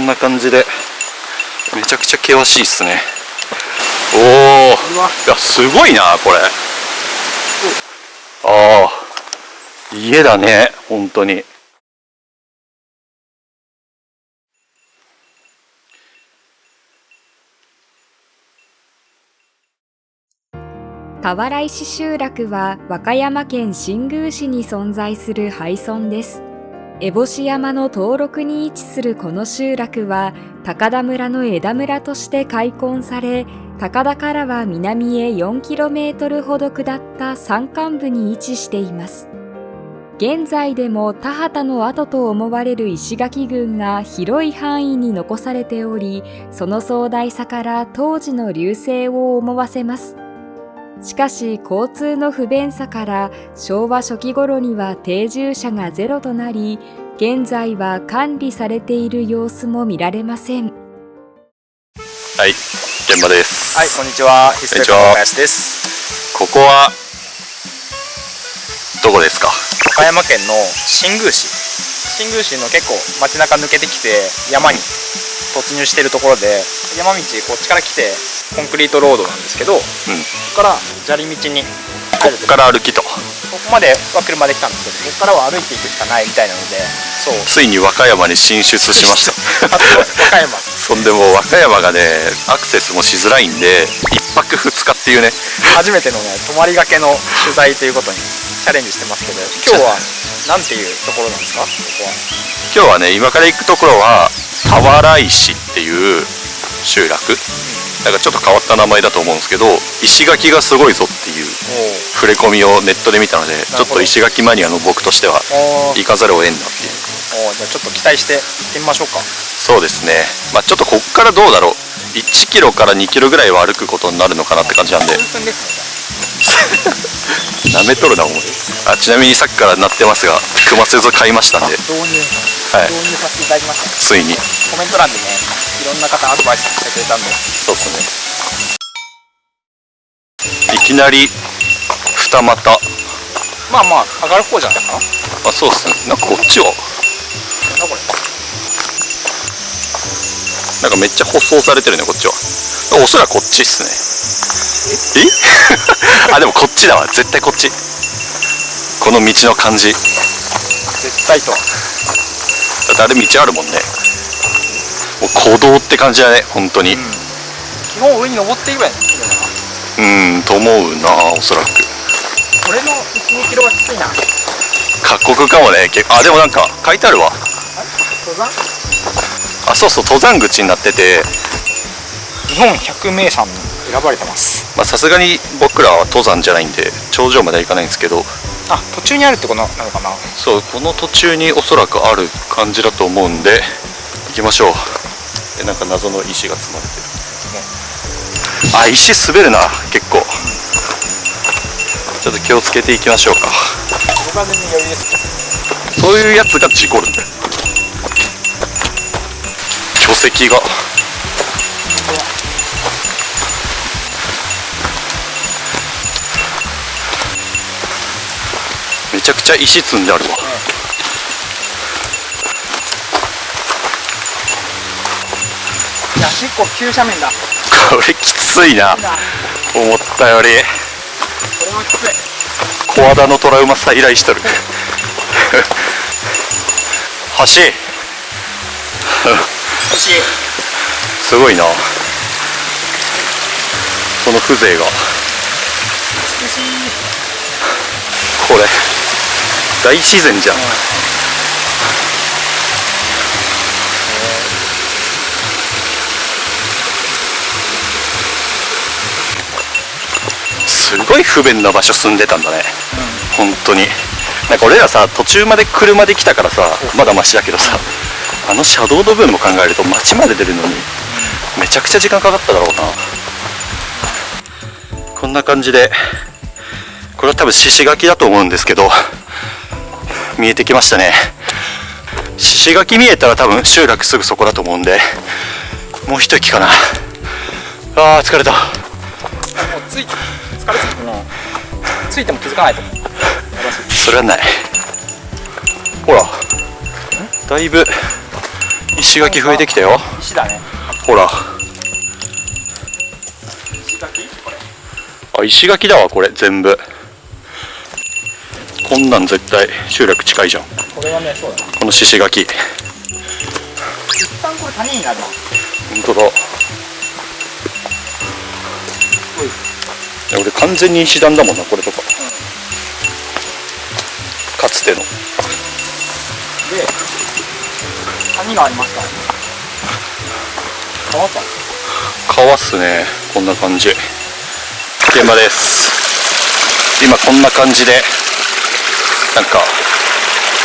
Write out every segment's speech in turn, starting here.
な感じでめちゃくちゃ険しいっすね。おお、いやすごいなこれ。ああ、家だね本当に。田原石集落は和歌山県新宮市に存在する廃村です。烏帽子山の登録に位置するこの集落は高田村の枝村として開墾され、高田からは南へ 4km ほど下った山間部に位置しています。現在でも田畑の跡と思われる石垣群が広い範囲に残されており、その壮大さから当時の隆盛を思わせます。しかし交通の不便さから昭和初期頃には定住者がゼロとなり、現在は管理されている様子も見られません。はい、現場です。はい、こんにちは。ヒステックの林です。ここはどこですか？和歌山県の新宮市。新宮市の結構街中抜けてきて山に突入しているところで、山道こっちから来てコンクリートロードなんですけど、ここから砂利道にここから歩きと。ここまでは車で来たんですけど、ここからは歩いていくしかないみたいなので、そうついに和歌山に進出しました。和歌山そんでも和歌山がねアクセスもしづらいんで1泊2日っていうね、初めてのね泊まりがけの取材ということにチャレンジしてますけど、今日はなんていうところなんですか？ここは今日はね、今から行くところは田原石っていう集落、なんかちょっと変わった名前だと思うんですけど、石垣がすごいぞっていう触れ込みをネットで見たので、ちょっと石垣マニアの僕としては行かざるを得んなっていう。じゃあちょっと期待して行ってみましょうか。そうですね、まあ、ちょっとこっからどうだろう、1キロから2キロぐらいは歩くことになるのかなって感じなんで。数分ですね。なめとるな思い。ちなみにさっきから鳴ってますが、熊鈴買いましたんで、導入はい、導入させていただきました。ついに。コメント欄でね、いろんな方アドバイスしてくれたんで。そうですね。いきなり二股。まあまあ上がる方じゃないかな。あ、そうですね。なんかこっちはなんだこれ。なんかめっちゃ舗装されてるねこっちは。おそらくこっちっすね。えあ、でもこっちだわ、絶対こっち。この道の感じ。絶対とは。だってあれ道あるもんね。もう古道って感じだね本当に。基本上に登っていけばいいのかな。と思うな、おそらく。これの 1,2 キロはきついな。過酷かもね。あ、でもなんか書いてあるわ。登山？あ、そうそう、登山口になってて、日本100名山に選ばれてます。まあさすがに僕らは登山じゃないんで頂上までは行かないんですけど、あ、途中にあるってことなのかな。そう、この途中におそらくある感じだと思うんで行きましょう。なんか謎の石が積まれてる。あ、石滑るな結構。ちょっと気をつけていきましょうか。僕は全然余裕です。そういうやつが事故るんだよ。巨石が。めちゃくちゃ石積んであるわ。いや、結構急斜面だ。これきついな、思ったより。これはきつい。小和田のトラウマ再来しとる。橋少しすごいな、この風情が。美しい。これ大自然じゃん。すごい不便な場所住んでたんだね、本当に。なんか俺らさ、途中まで車で来たからさまだマシだけどさ、あの車道の分も考えると街まで出るのにめちゃくちゃ時間かかっただろうな。こんな感じで、これは多分獅子垣だと思うんですけど、見えてきましたね。獅子垣見えたら多分集落すぐそこだと思うんで、もう一息かな。あー疲れた。もう疲れすぎてもついても気づかないと思う。それはない。ほら、だいぶ石垣増えてきたよ。石だね。ほら、石垣これ。あ、石垣だわこれ全部。こんなん絶対集落近いじゃん。これはね、そうだね。この獅子垣。一旦これ谷になるな。本当だ。いや俺完全に石段だもんなこれとか。かつての。で、谷がありますからね。川か。川っすね。こんな感じ。現場です。今こんな感じでなんか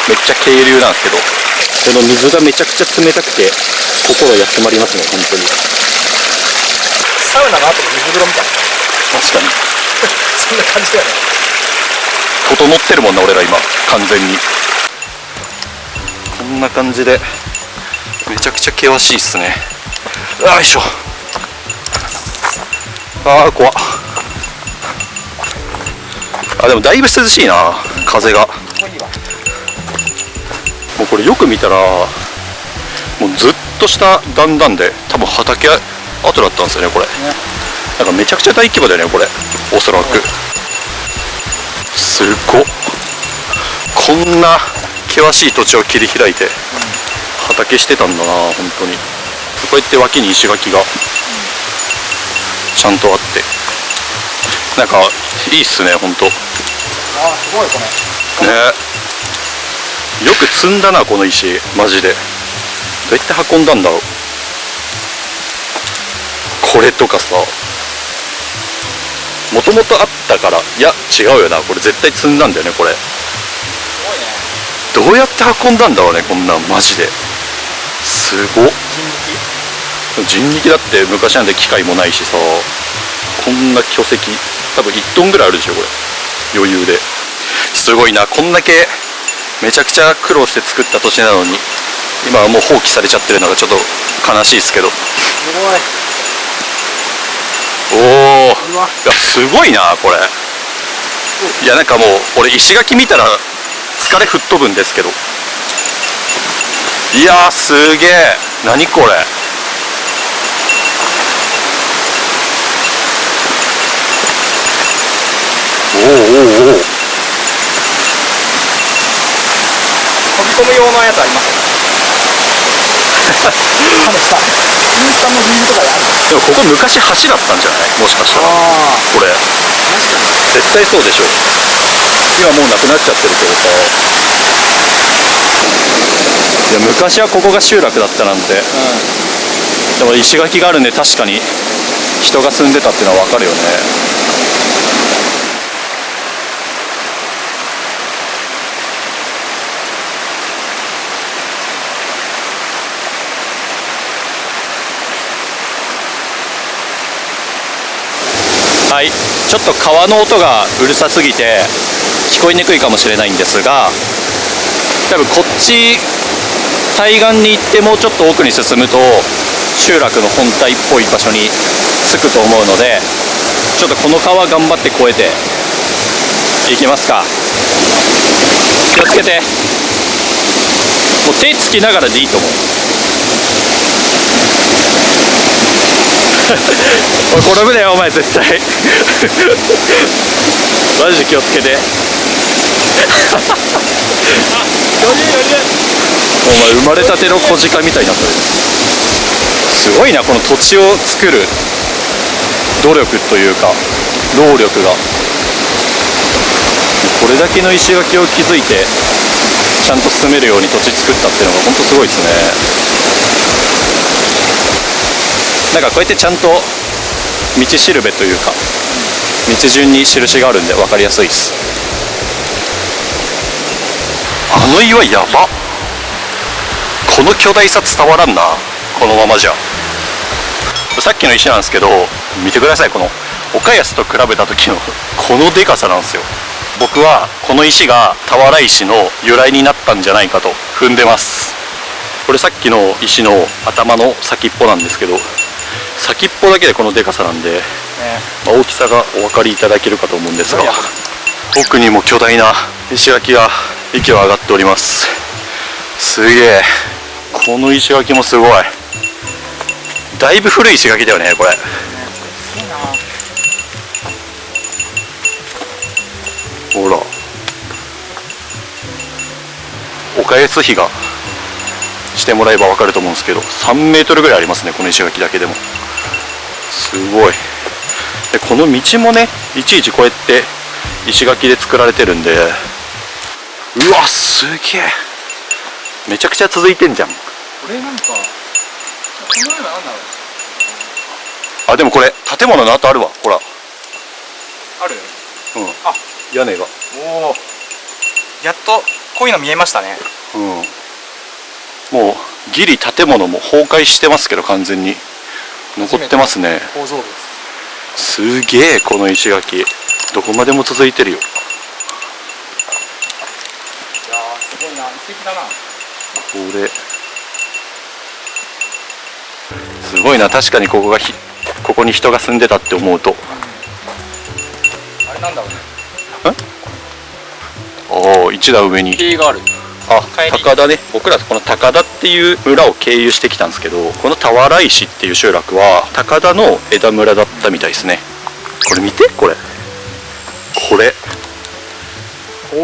めっちゃ渓流なんですけど、この水がめちゃくちゃ冷たくて心休まりますね本当に。サウナの後の水風呂みたいな。確かにそんな感じだよね。整ってるもんな俺ら今完全に。こんな感じでめちゃくちゃ険しいっすね。よいしょ。あー怖っ。あ、でもだいぶ涼しいな風が。ここいいわ。もうこれよく見たらもうずっとした段々で多分畑跡だったんですよねこれ。なんかめちゃくちゃ大規模だよねこれおそらく。すごっ。こんな険しい土地を切り開いて畑してたんだな本当に。こうやって脇に石垣がちゃんとあってなんかいいっすね本当。あー、すごいこれ。ね、よく積んだなこの石マジで。どうやって運んだんだろうこれとかさ。もともとあったから、いや違うよなこれ絶対積んだんだよねこれ。すごいね。どうやって運んだんだろうねこんなんマジで。すごっ。人力だって昔なんて機械もないしさ、こんな巨石多分1トンぐらいあるでしょこれ余裕で。すごいな。こんだけめちゃくちゃ苦労して作った土地なのに今はもう放棄されちゃってるのがちょっと悲しいですけど。すごい。おお、うわ。いやすごいなこれ。いやなんかもう俺石垣見たら疲れ吹っ飛ぶんですけど。いやーすげえ。何これ。おおおおおお。飛び込む用のやつありますよね。あのさ、インスタの水とかだ。でもここ昔橋だったんじゃないもしかしたら。これ絶対そうでしょ。今もうなくなっちゃってるけど。いや昔はここが集落だったなんて。でも石垣があるんで確かに人が住んでたっていうのは分かるよね。はい、ちょっと川の音がうるさすぎて聞こえにくいかもしれないんですが、多分こっち対岸に行ってもうちょっと奥に進むと集落の本体っぽい場所に着くと思うので、ちょっとこの川頑張って越えていきますか。気をつけて。もう手つきながらでいいと思う。おい転ぶなよお前絶対。マジ気をつけて。お前生まれたての小鹿みたいになってる。すごいなこの土地を作る努力というか労力が。これだけの石垣を築いてちゃんと住めるように土地作ったっていうのが本当すごいですね。なんかこうやってちゃんと道しるべというか道順に印があるんで分かりやすいです。あの岩やば。この巨大さ伝わらんなこのままじゃ。さっきの石なんですけど見てください。この岡安と比べた時のこのでかさなんですよ。僕はこの石が俵石の由来になったんじゃないかと踏んでます。これさっきの石の頭の先っぽなんですけど、先っぽだけでこのでかさなんで、大きさがお分かりいただけるかと思うんですが、奥にも巨大な石垣が息を上がっております。すげえ。この石垣もすごい。だいぶ古い石垣だよねこれ。いいな。ほらお返す比がしてもらえば分かると思うんですけど、3メートルぐらいありますねこの石垣だけでも。すごい。でこの道もねいちいちこうやって石垣で作られてるんで、うわすげえ、めちゃくちゃ続いてんじゃん。これなんかこのようななんだろう。あでもこれ建物の跡あるわ、ほら。ある。うん、あ、屋根が。おお。やっとこういうの見えましたね。うん、もうギリ建物も崩壊してますけど完全に残ってますね。構造物。すげえこの石垣どこまでも続いてるよ。いやーすごいな、遺跡だな。これすごいな、確かにここに人が住んでたって思うと。あれなんだろうね。おお、一段上に。塀がある。あ、帰り高田ね。僕らこの高田っていう村を経由してきたんですけど、この俵石っていう集落は高田の枝村だったみたいですね。これ見て、これ広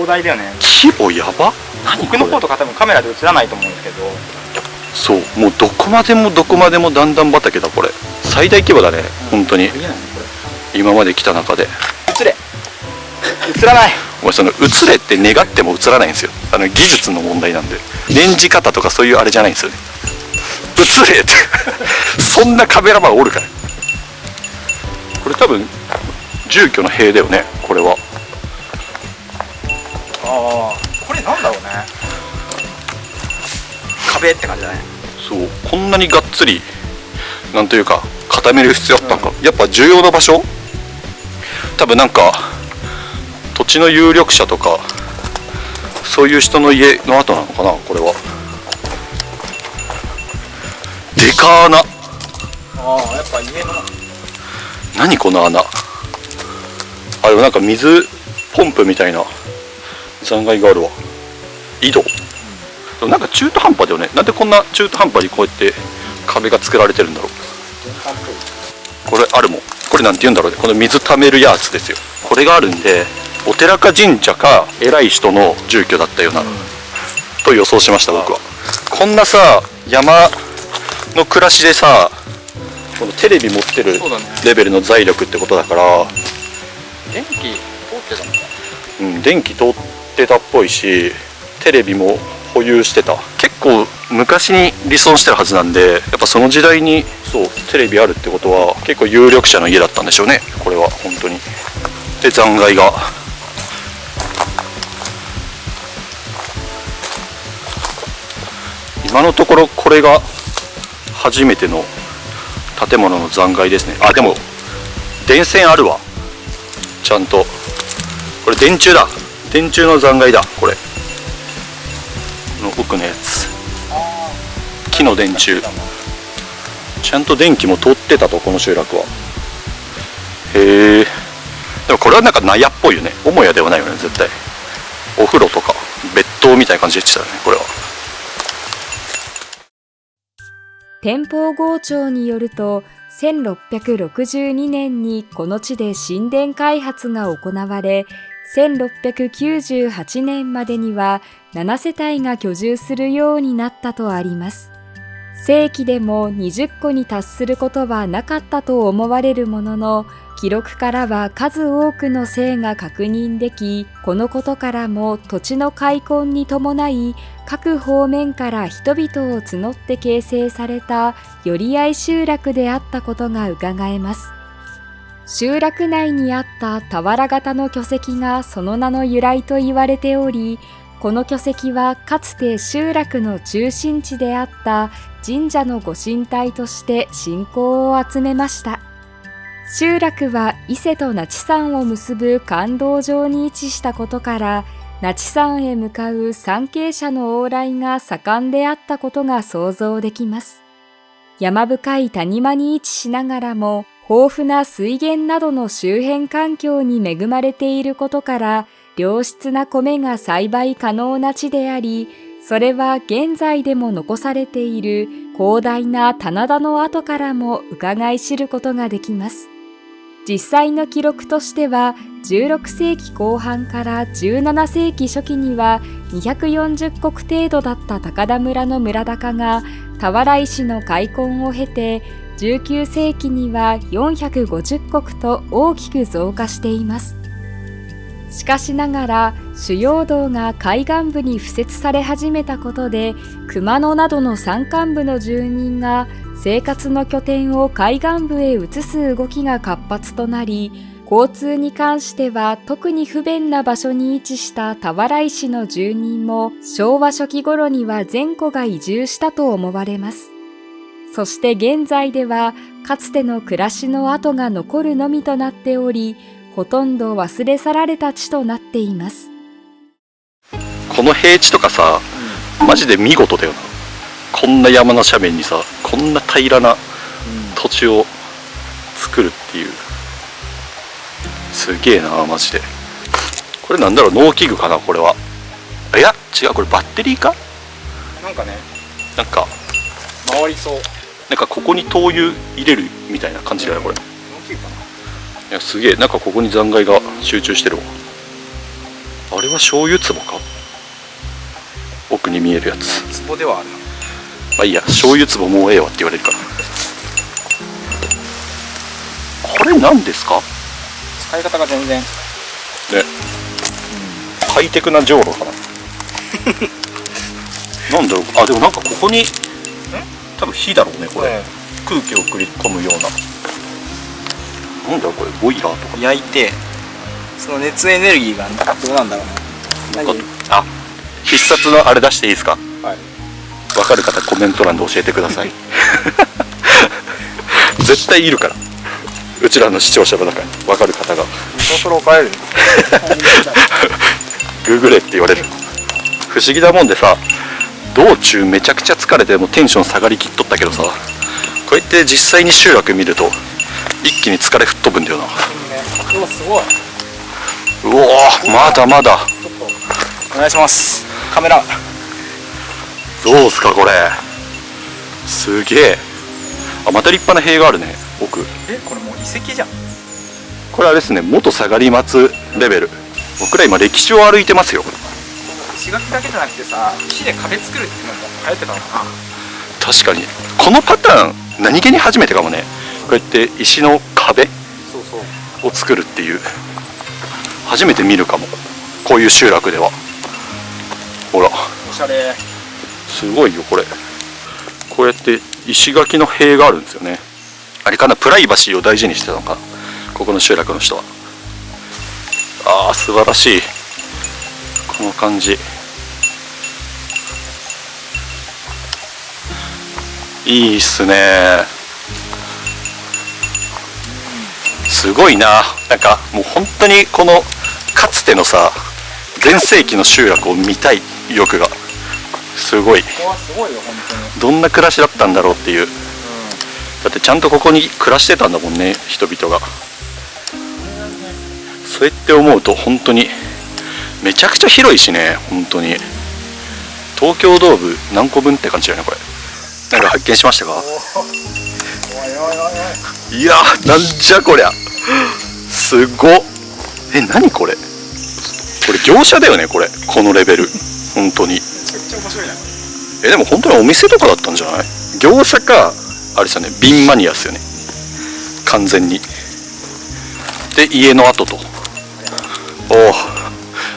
大だよね。規模やば。何これ。奥の方とか多分カメラで映らないと思うんですけど、そう、もうどこまでも段々畑だこれ。最大規模だね、本当に。見えないねこれ。今まで来た中で。映れ。映らない。お前その映れって願っても映らないんですよ。技術の問題なんで、念じ方とかそういうあれじゃないんですよね。映れってそんなカメラマンおるから。これ多分住居の塀だよねこれは。ああ、これなんだろうね。壁って感じだね。そう、こんなにがっつりなんというか固める必要あったんか、やっぱ重要な場所。多分なんか土地の有力者とかそういう人の家の跡なのかなこれは。でかーな。ああ、やっぱ家の。何この穴。あ、でもなんか水ポンプみたいな残骸があるわ。井戸、でもなんか中途半端だよね。なんでこんな中途半端にこうやって壁が作られてるんだろう。これあるもん。これなんて言うんだろうね。この水溜めるやつですよ。これがあるんでお寺か神社か偉い人の住居だったような、と予想しました僕は。こんなさ山の暮らしでさ、このテレビ持ってるそうだね。レベルの財力ってことだから、電気通ってたのか。うん、電気通ってたっぽいしテレビも保有してた。結構昔に離村してるはずなんで、やっぱその時代にそうテレビあるってことは結構有力者の家だったんでしょうねこれは本当に。で残骸が今のところこれが初めての建物の残骸ですね。あ、でも電線あるわちゃんと。これ電柱だ。電柱の残骸だこれ。この奥のやつ、木の電柱。ちゃんと電気も通ってたとこの集落は。へえ。でもこれはなんか納屋っぽいよね。母屋ではないよね絶対。お風呂とか別棟みたいな感じでしたよねこれは。天保郷長によると、1662年にこの地で神殿開発が行われ、1698年までには7世帯が居住するようになったとあります。正規でも20戸に達することはなかったと思われるものの、記録からは数多くの姓が確認でき、このことからも土地の開墾に伴い、各方面から人々を募って形成された寄り合い集落であったことがうかがえます。集落内にあった俵型の巨石がその名の由来と言われており、この巨石はかつて集落の中心地であった神社のご神体として信仰を集めました。集落は伊勢と那智山を結ぶ幹道上に位置したことから、那智山へ向かう参詣者の往来が盛んであったことが想像できます。山深い谷間に位置しながらも、豊富な水源などの周辺環境に恵まれていることから、良質な米が栽培可能な地であり、それは現在でも残されている広大な棚田の跡からも伺い知ることができます。実際の記録としては、16世紀後半から17世紀初期には240石程度だった高田村の村高が俵石の開墾を経て、19世紀には450石と大きく増加しています。しかしながら、主要道が海岸部に敷設され始めたことで、熊野などの山間部の住人が生活の拠点を海岸部へ移す動きが活発となり、交通に関しては特に不便な場所に位置した俵石の住人も昭和初期頃には全戸が移住したと思われます。そして現在ではかつての暮らしの跡が残るのみとなっており、ほとんど忘れ去られた地となっています。この平地とかさ、マジで見事だよな。こんな山の斜面にさ、こんな平らな土地を作るっていう、すげえなマジで。これなんだろう、農機具かなこれは。いや違う、これバッテリーか。なんかね、なんか回りそう。なんかここに灯油入れるみたいな感じだよこれ。大きいかな。いやすげえ、なんかここに残骸が集中してるわ。あれは醤油壺か。奥に見えるやつ。壺ではあるな。まあいいや、醤油壺もうええわって言われるから。これ何ですか。使い方が全然ね、ハイテクなじょうろかな。なんだろう、あでもなんかここに多分火だろうねこれ、空気を送り込むような。なんだろうこれ、ボイラーとか。焼いて、その熱エネルギーがどうなんだろうな。なんかあ、必殺のあれ出していいですか。はい。分かる方コメント欄で教えてください。絶対いるから、うちらの視聴者の中に分かる方が。そろそろ帰る。ググれって言われる。不思議なもんでさ、道中めちゃくちゃ疲れてもうテンション下がりきっとったけどさ、こうやって実際に集落見ると一気に疲れ吹っ飛ぶんだよな。でもすごい。うおー、まだまだ。ちょっとお願いします。カメラ。どうすかこれ、すげえ。あ、また立派な塀があるね奥。これもう遺跡じゃん。これあれですね、元下がり松レベル。僕ら今歴史を歩いてますよ。石垣だけじゃなくてさ、木で壁作るっていうのも流行ってたのかな。確かにこのパターン何気に初めてかもね。こうやって石の壁そうそうを作るっていう、初めて見るかも、こういう集落では。ほらおしゃれ。すごいよこれ。こうやって石垣の塀があるんですよね。あれかな、プライバシーを大事にしてたのかな、ここの集落の人は。あー素晴らしいこの感じ。いいっすね。すごいな。なんかもう本当にこのかつてのさ、全盛期の集落を見たい意欲がすごい。ここはすごいよ本当に。どんな暮らしだったんだろうっていう、だってちゃんとここに暮らしてたんだもんね人々が。そうやって思うと本当にめちゃくちゃ広いしね。本当に東京ドーム何個分って感じだよねこれ。なんか発見しましたか。いやーなんじゃこりゃ、すごっ。何これ、これ業者だよねこれ、このレベル本当に。めちゃくちゃ面白いな。でも本当にお店とかだったんじゃない。業者かあれですよね、瓶マニアですよね完全に。で家の跡と、おお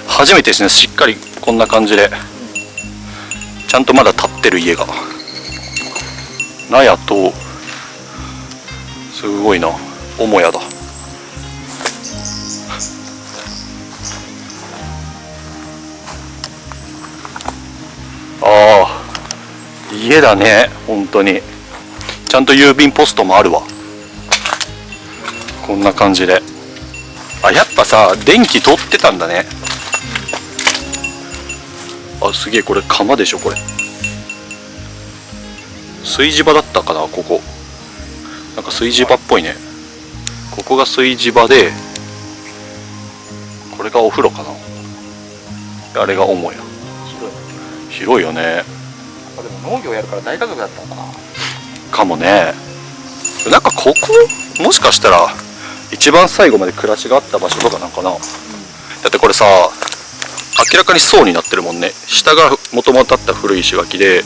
初めてですね、しっかりこんな感じでちゃんとまだ建ってる家が納屋と、すごいな、母屋だ。ああ家だね本当に。ちゃんと郵便ポストもあるわ。こんな感じで。あ、やっぱさ電気通ってたんだね。あ、すげえ、これ釜でしょこれ。炊事場だったかなここ。なんか炊事場っぽいね。ここが炊事場で、これがお風呂かな。あれが母屋。広いよね。でも農業やるから大家族だったのかな。かもね。なんかここもしかしたら一番最後まで暮らしがあった場所とかなんかな、だってこれさ明らかに層になってるもんね。下がもともとあった古い石垣で、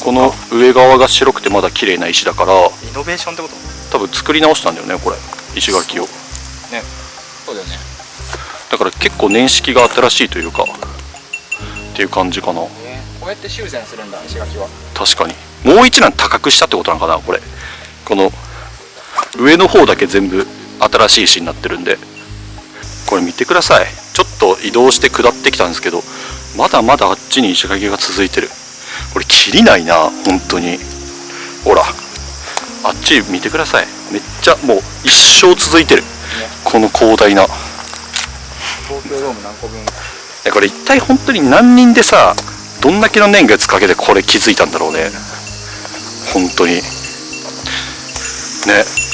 この上側が白くてまだ綺麗な石だから、イノベーションってこと？多分作り直したんだよねこれ、石垣を。ね、そうだよね。だから結構年式が新しいというかっていう感じかな。こうやって修繕するんだ、石垣は。確かにもう一段高くしたってことなのかなこれ。この上の方だけ全部新しい石になってるんで、これ見てください。ちょっと移動して下ってきたんですけど、まだまだあっちに石垣が続いてる。これ切りないな本当に。ほらあっち見てください。めっちゃもう一生続いてる、この広大な。東京ドーム何個分。これ一体本当に何人でさ、どんだけの年月かけてこれ気づいたんだろうね本当にね。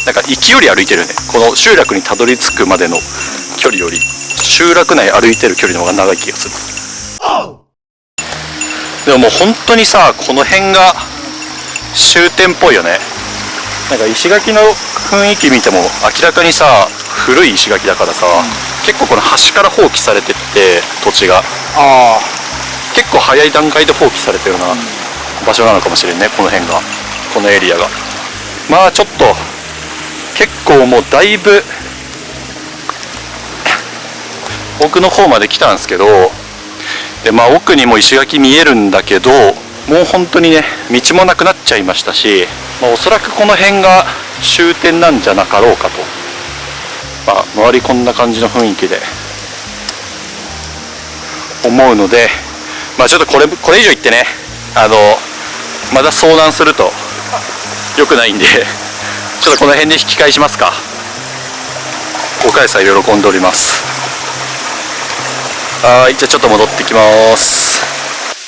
なんか勢いより歩いてるよね。この集落にたどり着くまでの距離より集落内歩いてる距離の方が長い気がする。でももう本当にさ、この辺が終点っぽいよね。なんか石垣の雰囲気見ても明らかにさ古い石垣だからさ、結構この端から放棄されてって土地が結構早い段階で放棄されたような場所なのかもしれんね、この辺が、このエリアが。まあちょっと結構もうだいぶ奥の方まで来たんですけど、でまあ奥にも石垣見えるんだけど、もう本当にね道もなくなっちゃいましたし、まあ、おそらくこの辺が終点なんじゃなかろうかと。まあ周りこんな感じの雰囲気で思うので、まあちょっとこれ以上言ってねまだ遭難すると良くないんでちょっとこの辺で引き返しますか。岡谷さん喜んでおります。はい、じゃあちょっと戻ってきます。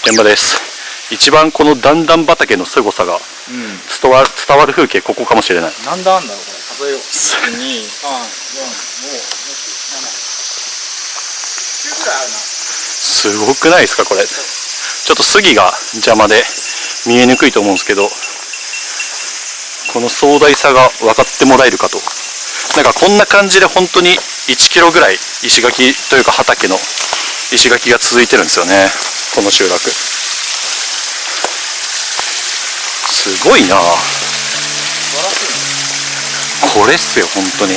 現場です。一番この段々畑の凄さが伝わる風景、ここかもしれない。何段あんだろうこれ。数えよう。1、2、3、4、5、6、7、9ぐらいあるな。すごくないですかこれ。ちょっと杉が邪魔で見えにくいと思うんですけど、この壮大さが分かってもらえるかと。なんかこんな感じで本当に1キロぐらい石垣というか畑の石垣が続いてるんですよね、この集落。すごいな。これっすよ本当に。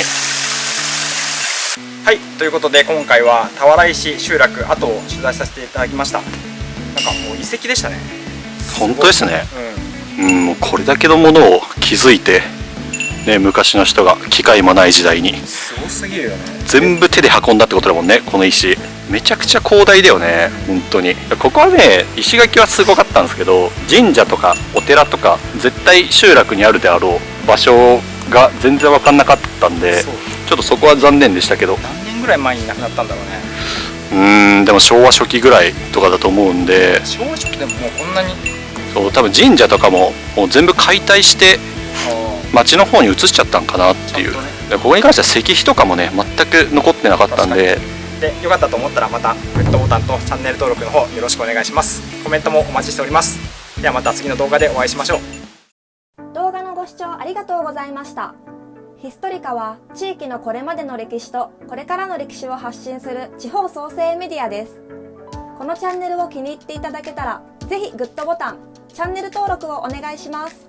はい、ということで今回は田原石集落跡を取材させていただきました。なんかもう遺跡でしたね。本当ですね。もうこれだけのものを築いてね、昔の人が機械もない時代にすごすぎるよね。全部手で運んだってことだもんね、この石。めちゃくちゃ広大だよね本当に。ここはね石垣はすごかったんですけど、神社とかお寺とか絶対集落にあるであろう場所が全然分かんなかったんで、ちょっとそこは残念でしたけど。何年ぐらい前に亡くなったんだろうね。でも昭和初期ぐらいとかだと思うんで。昭和初期でももうこんなに。そう多分神社とかももう全部解体して町の方に移しちゃったんかなっていう、ここに関しては石碑とかもね全く残ってなかったんで。でよかったと思ったらまたグッドボタンとチャンネル登録の方よろしくお願いします。コメントもお待ちしております。ではまた次の動画でお会いしましょう。動画のご視聴ありがとうございました。ヒストリカは地域のこれまでの歴史とこれからの歴史を発信する地方創生メディアです。このチャンネルを気に入っていただけたらぜひグッドボタン、チャンネル登録をお願いします。